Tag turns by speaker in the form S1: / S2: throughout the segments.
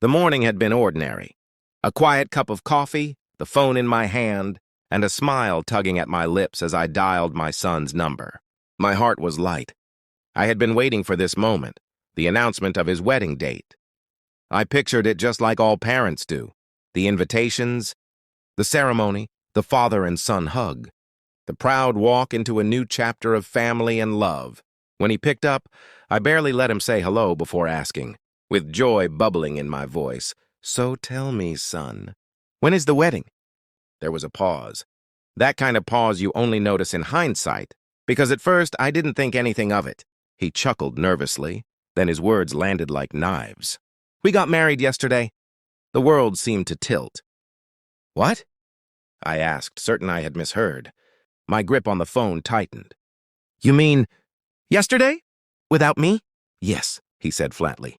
S1: The morning had been ordinary. A quiet cup of coffee, the phone in my hand, and a smile tugging at my lips as I dialed my son's number. My heart was light. I had been waiting for this moment, the announcement of his wedding date. I pictured it just like all parents do. The invitations, the ceremony, the father and son hug, the proud walk into a new chapter of family and love. When he picked up, I barely let him say hello before asking, with joy bubbling in my voice, "So tell me, son, when is the wedding?" There was a pause. That kind of pause you only notice in hindsight, because at first I didn't think anything of it. He chuckled nervously, then his words landed like knives. "We got married yesterday." The world seemed to tilt. "What?" I asked, certain I had misheard. My grip on the phone tightened. "You mean yesterday? Without me?" "Yes," he said flatly.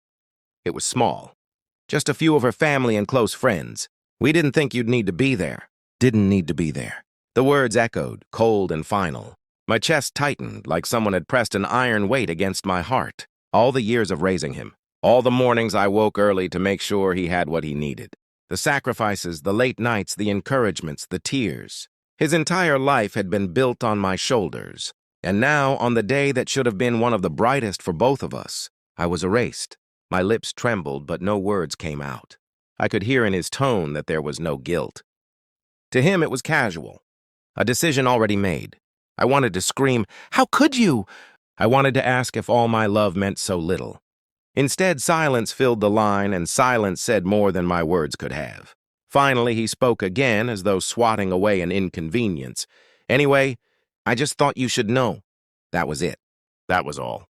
S1: It was small. Just a few of her family and close friends. "We didn't think you'd need to be there." Didn't need to be there. The words echoed, cold and final. My chest tightened like someone had pressed an iron weight against my heart. All the years of raising him. All the mornings I woke early to make sure he had what he needed. The sacrifices, the late nights, the encouragements, the tears. His entire life had been built on my shoulders. And now, on the day that should have been one of the brightest for both of us, I was erased. My lips trembled, but no words came out. I could hear in his tone that there was no guilt. To him, it was casual. A decision already made. I wanted to scream, "How could you?" I wanted to ask if all my love meant so little. Instead, silence filled the line, and silence said more than my words could have. Finally, he spoke again, as though swatting away an inconvenience. "Anyway, I just thought you should know." That was it. That was all.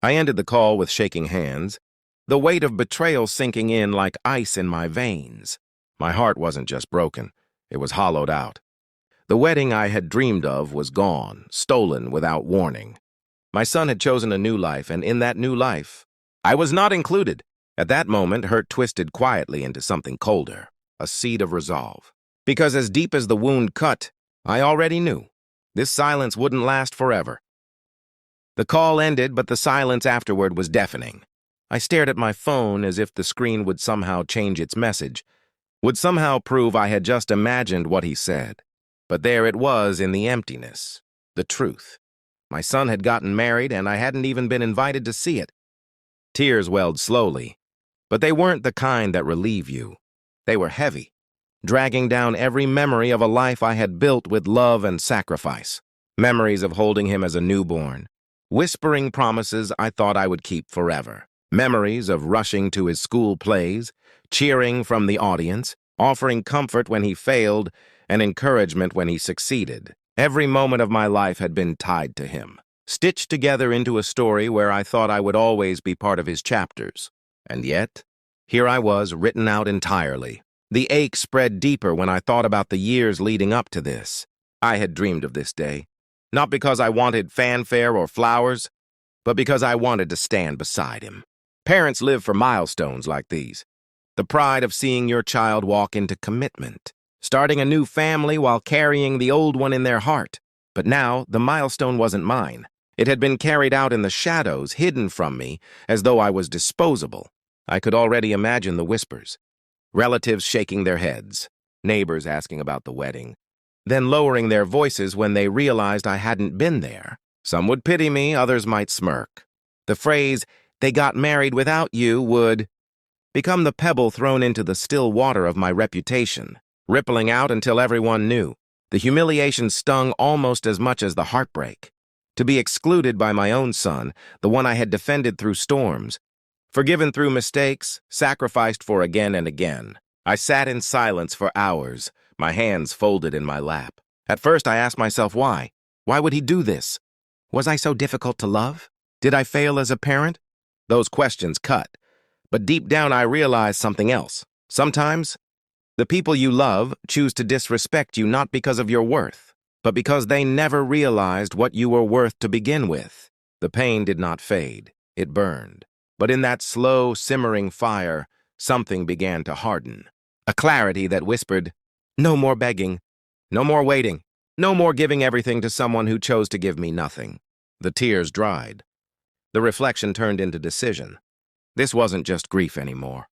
S1: I ended the call with shaking hands, the weight of betrayal sinking in like ice in my veins. My heart wasn't just broken. It was hollowed out. The wedding I had dreamed of was gone, stolen without warning. My son had chosen a new life, and in that new life, I was not included. At that moment, hurt twisted quietly into something colder, a seed of resolve. Because as deep as the wound cut, I already knew. This silence wouldn't last forever. The call ended, but the silence afterward was deafening. I stared at my phone as if the screen would somehow change its message, would somehow prove I had just imagined what he said. But there it was in the emptiness, the truth. My son had gotten married, and I hadn't even been invited to see it. Tears welled slowly, but they weren't the kind that relieve you. They were heavy, dragging down every memory of a life I had built with love and sacrifice. Memories of holding him as a newborn, whispering promises I thought I would keep forever. Memories of rushing to his school plays, cheering from the audience, offering comfort when he failed and encouragement when he succeeded. Every moment of my life had been tied to him, stitched together into a story where I thought I would always be part of his chapters. And yet, here I was, written out entirely. The ache spread deeper when I thought about the years leading up to this. I had dreamed of this day, not because I wanted fanfare or flowers, but because I wanted to stand beside him. Parents live for milestones like these. The pride of seeing your child walk into commitment, starting a new family while carrying the old one in their heart. But now, the milestone wasn't mine. It had been carried out in the shadows, hidden from me, as though I was disposable. I could already imagine the whispers. Relatives shaking their heads, neighbors asking about the wedding, then lowering their voices when they realized I hadn't been there. Some would pity me, others might smirk. The phrase, "they got married without you," would become the pebble thrown into the still water of my reputation, rippling out until everyone knew. The humiliation stung almost as much as the heartbreak. To be excluded by my own son, the one I had defended through storms, forgiven through mistakes, sacrificed for again and again. I sat in silence for hours, my hands folded in my lap. At first I asked myself why. Why would he do this? Was I so difficult to love? Did I fail as a parent? Those questions cut. But deep down I realized something else. Sometimes, the people you love choose to disrespect you not because of your worth, but because they never realized what you were worth to begin with. The pain did not fade. It burned. But in that slow, simmering fire, something began to harden. A clarity that whispered, "No more begging. No more waiting. No more giving everything to someone who chose to give me nothing." The tears dried. The reflection turned into decision. This wasn't just grief anymore.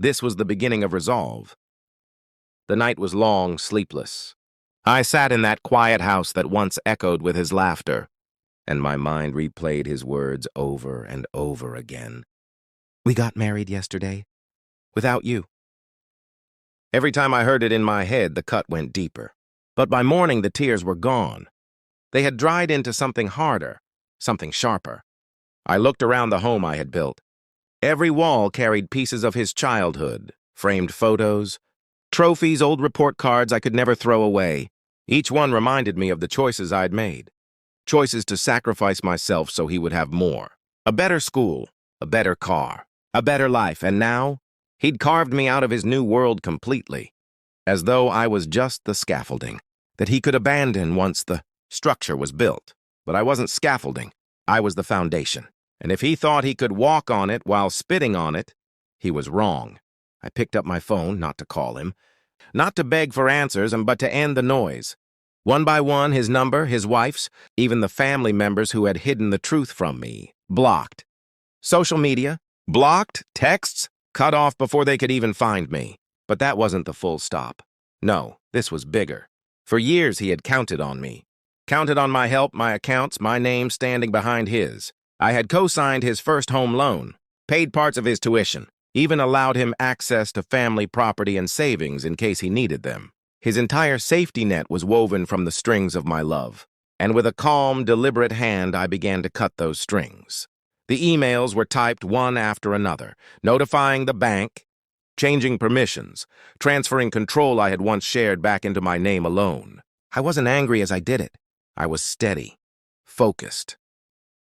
S1: This was the beginning of resolve. The night was long, sleepless. I sat in that quiet house that once echoed with his laughter, and my mind replayed his words over and over again. "We got married yesterday. Without you." Every time I heard it in my head, the cut went deeper. But by morning, the tears were gone. They had dried into something harder, something sharper. I looked around the home I had built. Every wall carried pieces of his childhood, framed photos, trophies, old report cards I could never throw away. Each one reminded me of the choices I'd made. Choices to sacrifice myself so he would have more. A better school, a better car, a better life, and now he'd carved me out of his new world completely, as though I was just the scaffolding that he could abandon once the structure was built. But I wasn't scaffolding, I was the foundation. And if he thought he could walk on it while spitting on it, he was wrong. I picked up my phone, not to call him, not to beg for answers, but to end the noise. One by one, his number, his wife's, even the family members who had hidden the truth from me, blocked. Social media, blocked, texts, cut off before they could even find me. But that wasn't the full stop. No, this was bigger. For years he had counted on me. Counted on my help, my accounts, my name standing behind his. I had co-signed his first home loan, paid parts of his tuition, even allowed him access to family property and savings in case he needed them. His entire safety net was woven from the strings of my love. And with a calm, deliberate hand, I began to cut those strings. The emails were typed one after another, notifying the bank, changing permissions, transferring control I had once shared back into my name alone. I wasn't angry as I did it. I was steady, focused.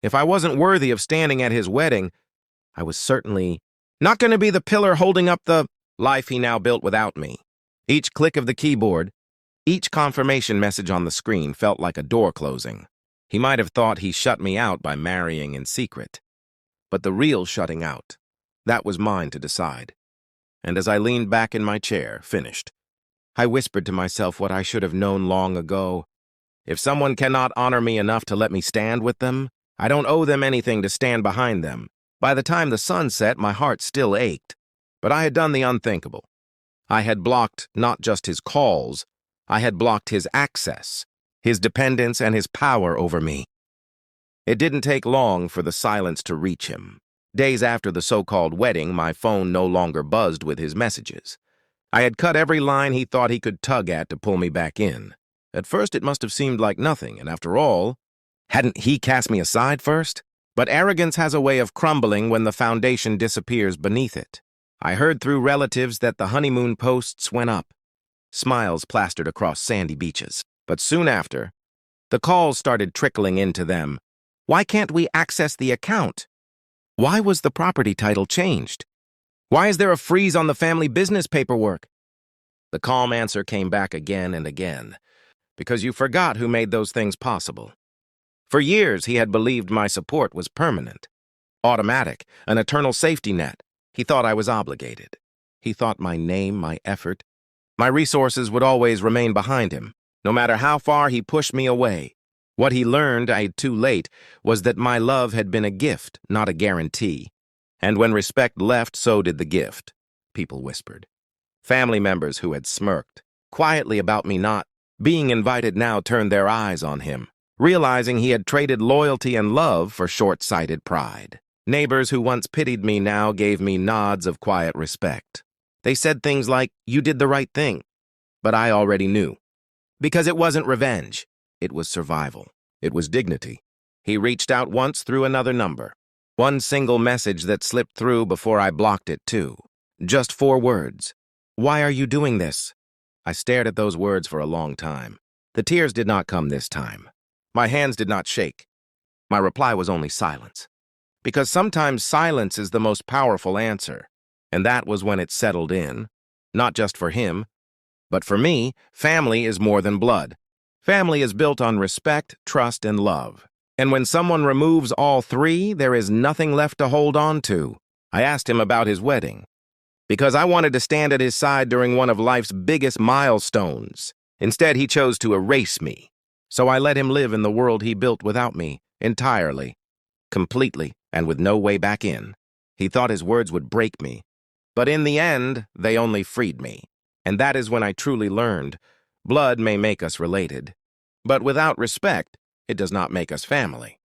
S1: If I wasn't worthy of standing at his wedding, I was certainly not going to be the pillar holding up the life he now built without me. Each click of the keyboard, each confirmation message on the screen felt like a door closing. He might have thought he shut me out by marrying in secret. But the real shutting out, that was mine to decide. And as I leaned back in my chair, finished, I whispered to myself what I should have known long ago. If someone cannot honor me enough to let me stand with them, I don't owe them anything to stand behind them. By the time the sun set, my heart still ached. But I had done the unthinkable. I had blocked not just his calls, I had blocked his access, his dependence, and his power over me. It didn't take long for the silence to reach him. Days after the so-called wedding, my phone no longer buzzed with his messages. I had cut every line he thought he could tug at to pull me back in. At first, it must have seemed like nothing, and after all, hadn't he cast me aside first? But arrogance has a way of crumbling when the foundation disappears beneath it. I heard through relatives that the honeymoon posts went up. Smiles plastered across sandy beaches. But soon after, the calls started trickling into them. Why can't we access the account? Why was the property title changed? Why is there a freeze on the family business paperwork? The calm answer came back again and again. Because you forgot who made those things possible. For years, he had believed my support was permanent, automatic, an eternal safety net. He thought I was obligated. He thought my name, my effort, my resources would always remain behind him, no matter how far he pushed me away. What he learned, too late, was that my love had been a gift, not a guarantee. And when respect left, so did the gift, people whispered. Family members who had smirked quietly about me not being invited now turned their eyes on him, realizing he had traded loyalty and love for short-sighted pride. Neighbors who once pitied me now gave me nods of quiet respect. They said things like, "You did the right thing." But I already knew. Because it wasn't revenge. It was survival. It was dignity. He reached out once through another number. One single message that slipped through before I blocked it too. Just 4 words. "Why are you doing this?" I stared at those words for a long time. The tears did not come this time. My hands did not shake. My reply was only silence. Because sometimes silence is the most powerful answer. And that was when it settled in. Not just for him, but for me, family is more than blood. Family is built on respect, trust, and love. And when someone removes all 3, there is nothing left to hold on to. I asked him about his wedding. Because I wanted to stand at his side during one of life's biggest milestones. Instead, he chose to erase me. So I let him live in the world he built without me, entirely, completely, and with no way back in. He thought his words would break me, But in the end, they only freed me. And that is when I truly learned, blood may make us related, but without respect, it does not make us family.